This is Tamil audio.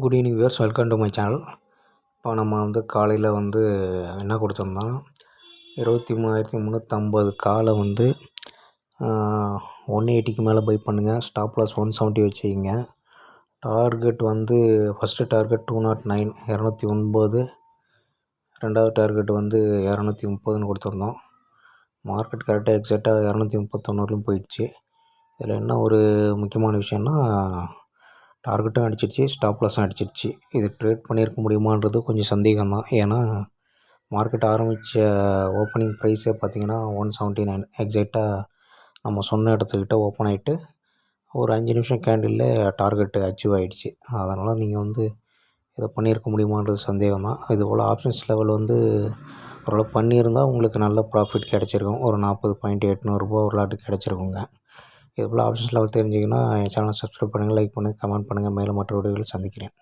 Good evening viewers, welcome to my channel. இப்போ நம்ம காலையில் என்ன கொடுத்துருந்தோம், 23,350 காலை 180க்கு மேலே பை பண்ணுங்கள். ஸ்டாப் லாஸ் 170 வச்சுக்கிங்க. டார்கெட் ஃபஸ்ட்டு டார்கெட் 209 209, ரெண்டாவது டார்கெட் 230ன்னு கொடுத்துருந்தோம். மார்க்கெட் கரெக்டாக எக்ஸாக்டாக 231 போயிடுச்சு. இதில் என்ன ஒரு முக்கியமான விஷயம்னா, டார்கெட்டும் அடிச்சிடுச்சு, ஸ்டாப் லாஸும் அடிச்சிடுச்சு. இது ட்ரேட் பண்ணியிருக்க முடியுமான்றது கொஞ்சம் சந்தேகம் தான். ஏன்னா மார்க்கெட் ஆரம்பித்த ஓப்பனிங் ப்ரைஸே பார்த்திங்கன்னா 179 எக்ஸாக்டாக நம்ம சொன்ன இடத்துக்கிட்ட ஓப்பன் ஆகிட்டு ஒரு 5 நிமிஷம் கேண்டிலில் டார்கெட்டு அச்சீவ் ஆகிடுச்சு. அதனால் நீங்கள் இதை பண்ணியிருக்க முடியுமான்றது சந்தேகம் தான். இதுபோல் ஆப்ஷன்ஸ் லெவல் ஓரளவு பண்ணியிருந்தால் உங்களுக்கு நல்ல ப்ராஃபிட் கிடச்சிருக்கும். ஒரு 40.800 ஒரு லாட்டு கிடச்சிருக்குங்க. இதுபோல் ஆப்ஷன்ஸ் லெவல் தெரிஞ்சிங்கன்னா என் சேனலை சப்ஸ்கிரைப் பண்ணுங்கள், லைக் பண்ணுங்கள், கமெண்ட் பண்ணுங்கள். மேலும் மற்ற வீடியோவில் சந்திக்கிறேன்.